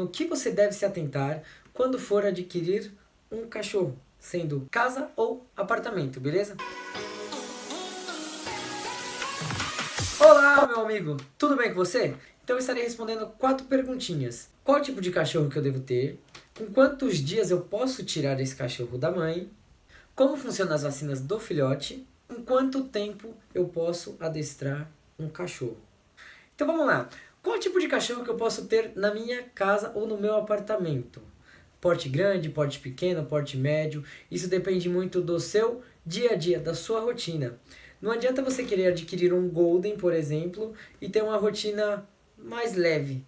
No que você deve se atentar quando for adquirir um cachorro, sendo casa ou apartamento, beleza? Olá, meu amigo! Tudo bem com você? Então eu estarei respondendo 4 perguntinhas. Qual tipo de cachorro que eu devo ter? Com quantos dias eu posso tirar esse cachorro da mãe? Como funcionam as vacinas do filhote? Em quanto tempo eu posso adestrar um cachorro? Então vamos lá. Qual tipo de cachorro que eu posso ter na minha casa ou no meu apartamento? Porte grande, porte pequeno, porte médio. Isso depende muito do seu dia a dia, da sua rotina. Não adianta você querer adquirir um Golden, por exemplo, e ter uma rotina mais leve.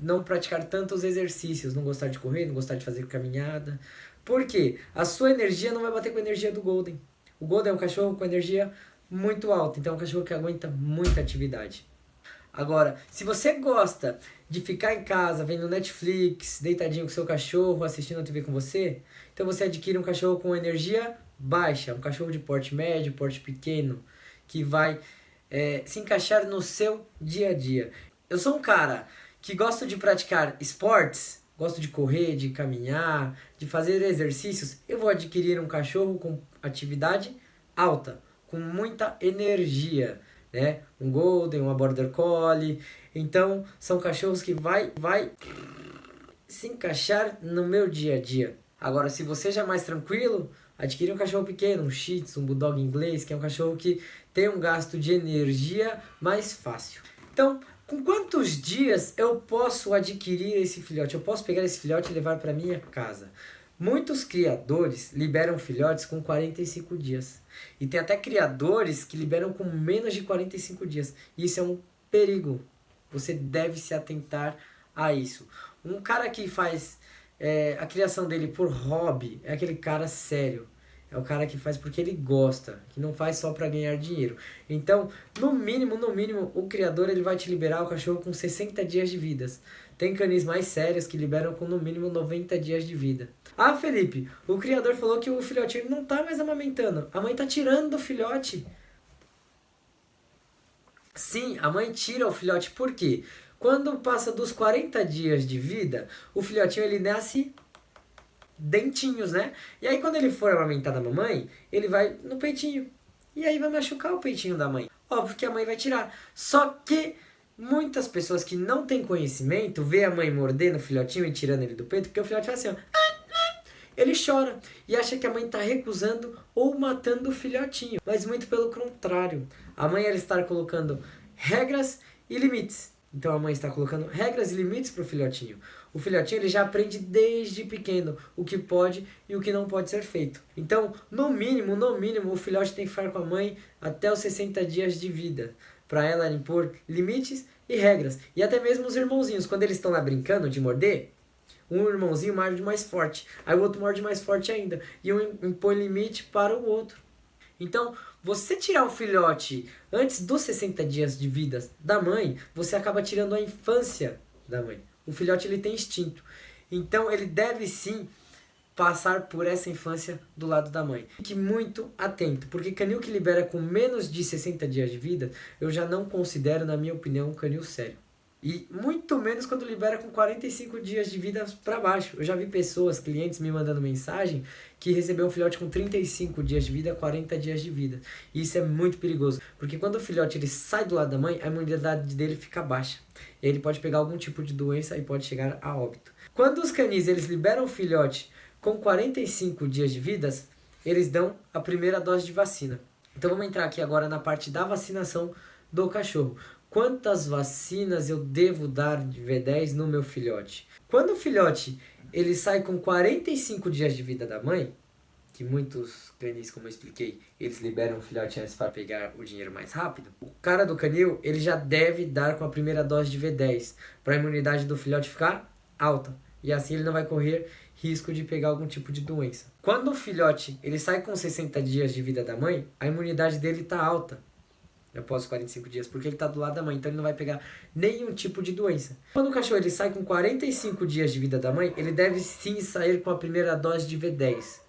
Não praticar tantos exercícios, não gostar de correr, não gostar de fazer caminhada. Por quê? A sua energia não vai bater com a energia do Golden. O Golden é um cachorro com energia muito alta, então é um cachorro que aguenta muita atividade. Agora, se você gosta de ficar em casa vendo Netflix, deitadinho com seu cachorro, assistindo a TV com você, então você adquire um cachorro com energia baixa, um cachorro de porte médio, porte pequeno, que vai se encaixar no seu dia a dia. Eu sou um cara que gosta de praticar esportes, gosto de correr, de caminhar, de fazer exercícios, eu vou adquirir um cachorro com atividade alta, com muita energia, né? Um Golden, uma Border Collie. Então, são cachorros que vai se encaixar no meu dia a dia. Agora, se você já é mais tranquilo, adquire um cachorro pequeno, um Shih Tzu, um Bulldog inglês, que é um cachorro que tem um gasto de energia mais fácil. Então, com quantos dias eu posso adquirir esse filhote? Eu posso pegar esse filhote e levar para minha casa. Muitos criadores liberam filhotes com 45 dias. E tem até criadores que liberam com menos de 45 dias. E isso é um perigo. Você deve se atentar a isso. Um cara que faz a criação dele por hobby é aquele cara sério. É o cara que faz porque ele gosta, que não faz só para ganhar dinheiro. Então, no mínimo, o criador ele vai te liberar o cachorro com 60 dias de vida. Tem canis mais sérios que liberam com no mínimo 90 dias de vida. Ah, Felipe, o criador falou que o filhotinho não tá mais amamentando. A mãe tá tirando do filhote. Sim, a mãe tira o filhote. Por quê? Quando passa dos 40 dias de vida, o filhotinho ele nasce dentinhos, né? E aí quando ele for amamentar da mamãe, ele vai no peitinho. E aí vai machucar o peitinho da mãe. Óbvio que a mãe vai tirar. Só que muitas pessoas que não têm conhecimento vê a mãe mordendo o filhotinho e tirando ele do peito, porque o filhote faz assim, ó. Ele chora e acha que a mãe está recusando ou matando o filhotinho. Mas muito pelo contrário. A mãe ela está colocando regras e limites. Então a mãe está colocando regras e limites para o filhotinho. O filhotinho ele já aprende desde pequeno o que pode e o que não pode ser feito. Então, no mínimo, o filhote tem que ficar com a mãe até os 60 dias de vida. Para ela impor limites e regras. E até mesmo os irmãozinhos, quando eles estão lá brincando de morder, um irmãozinho morde mais forte, aí o outro morde mais forte ainda, e um impõe limite para o outro. Então, você tirar o filhote antes dos 60 dias de vida da mãe, você acaba tirando a infância da mãe. O filhote ele tem instinto, então ele deve sim passar por essa infância do lado da mãe. Fique muito atento, porque canil que libera com menos de 60 dias de vida, eu já não considero, na minha opinião, um canil sério. E muito menos quando libera com 45 dias de vida para baixo. Eu já vi pessoas, clientes me mandando mensagem que recebeu um filhote com 35 dias de vida, 40 dias de vida. E isso é muito perigoso, porque quando o filhote ele sai do lado da mãe, a imunidade dele fica baixa. E ele pode pegar algum tipo de doença e pode chegar a óbito. Quando os canis eles liberam o filhote com 45 dias de vida, eles dão a primeira dose de vacina. Então vamos entrar aqui agora na parte da vacinação do cachorro. Quantas vacinas eu devo dar de V10 no meu filhote? Quando o filhote ele sai com 45 dias de vida da mãe, que muitos canis, como eu expliquei, eles liberam o filhote antes para pegar o dinheiro mais rápido, o cara do canil ele já deve dar com a primeira dose de V10 para a imunidade do filhote ficar alta. E assim ele não vai correr risco de pegar algum tipo de doença. Quando o filhote ele sai com 60 dias de vida da mãe, a imunidade dele está alta após 45 dias, porque ele está do lado da mãe, então ele não vai pegar nenhum tipo de doença. Quando o cachorro ele sai com 45 dias de vida da mãe, ele deve sim sair com a primeira dose de V10,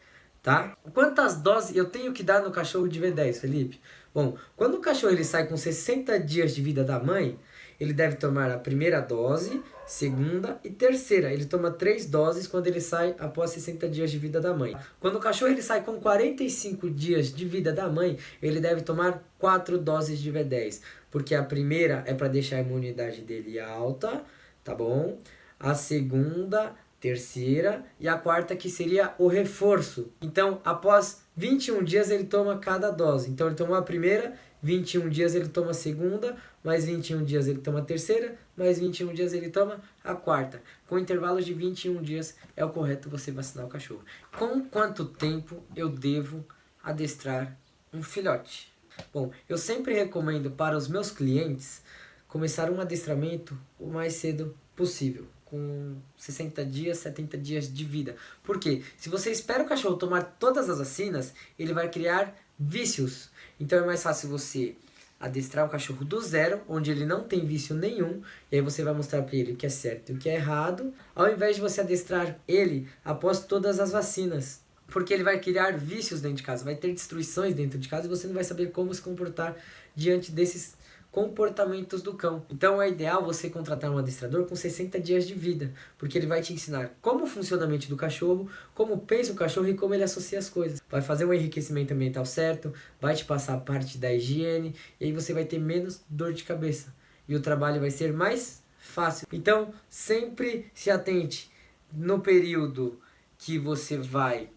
tá? Quantas doses eu tenho que dar no cachorro de V10, Felipe? Bom, quando o cachorro ele sai com 60 dias de vida da mãe, ele deve tomar a primeira dose segunda e terceira. Ele toma 3 doses quando ele sai após 60 dias de vida da mãe. Quando o cachorro ele sai com 45 dias de vida da mãe, ele deve tomar 4 doses de V10. Porque a primeira é para deixar a imunidade dele alta, tá bom? A segunda, terceira e a quarta que seria o reforço. Então, após 21 dias ele toma cada dose. Então, ele tomou a primeira, 21 dias ele toma a segunda, mais 21 dias ele toma a terceira, mais 21 dias ele toma a quarta. Com intervalos de 21 dias é o correto você vacinar o cachorro. Com quanto tempo eu devo adestrar um filhote? Bom, eu sempre recomendo para os meus clientes começar um adestramento o mais cedo possível, com 60 dias, 70 dias de vida. Por quê? Se você espera o cachorro tomar todas as vacinas, ele vai criar vícios. Então é mais fácil você adestrar o cachorro do zero, onde ele não tem vício nenhum, e aí você vai mostrar para ele o que é certo e o que é errado, ao invés de você adestrar ele após todas as vacinas. Porque ele vai criar vícios dentro de casa, vai ter destruições dentro de casa e você não vai saber como se comportar diante desses comportamentos do cão. Então é ideal você contratar um adestrador com 60 dias de vida, porque ele vai te ensinar como funciona a mente do cachorro, como pensa o cachorro e como ele associa as coisas. Vai fazer um enriquecimento ambiental certo, vai te passar a parte da higiene, e aí você vai ter menos dor de cabeça. E o trabalho vai ser mais fácil. Então sempre se atente no período que você vai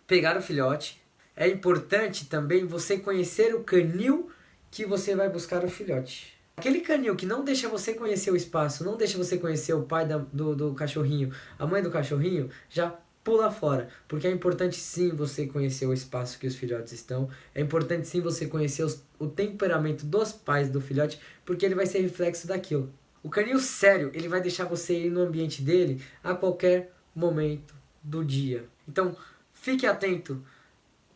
pegar o filhote. É importante também você conhecer o canil que você vai buscar o filhote. Aquele canil que não deixa você conhecer o espaço, não deixa você conhecer o pai do cachorrinho, a mãe do cachorrinho, já pula fora. Porque é importante sim você conhecer o espaço que os filhotes estão. É importante sim você conhecer o temperamento dos pais do filhote, porque ele vai ser reflexo daquilo. O canil sério, ele vai deixar você ir no ambiente dele a qualquer momento do dia. Então, fique atento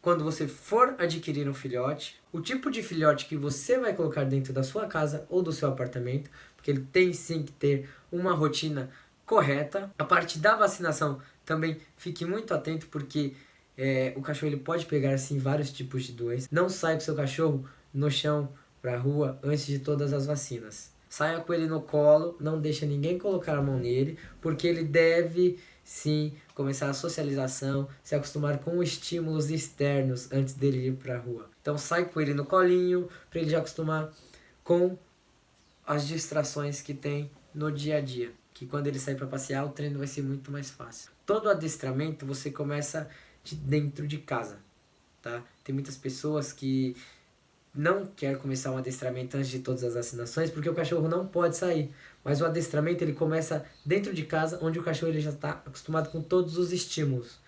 quando você for adquirir um filhote, o tipo de filhote que você vai colocar dentro da sua casa ou do seu apartamento, porque ele tem sim que ter uma rotina correta. A parte da vacinação também fique muito atento, porque o cachorro ele pode pegar assim vários tipos de doenças. Não saia com seu cachorro no chão, pra rua, antes de todas as vacinas. Saia com ele no colo, não deixa ninguém colocar a mão nele, porque ele deve sim começar a socialização, se acostumar com estímulos externos antes dele ir para a rua. Então sai com ele no colinho, para ele já acostumar com as distrações que tem no dia a dia. Que quando ele sair para passear, o treino vai ser muito mais fácil. Todo adestramento você começa de dentro de casa, tá? Tem muitas pessoas que não quer começar um adestramento antes de todas as vacinações, porque o cachorro não pode sair. Mas o adestramento ele começa dentro de casa, onde o cachorro ele já está acostumado com todos os estímulos.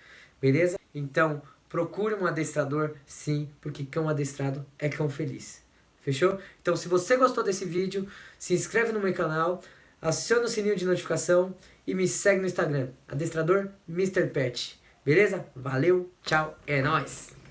Beleza? Então, procure um adestrador, sim, porque cão adestrado é cão feliz. Fechou? Então, se você gostou desse vídeo, se inscreve no meu canal, aciona o sininho de notificação e me segue no Instagram, adestrador Mr. Pet. Beleza? Valeu, tchau, é nóis!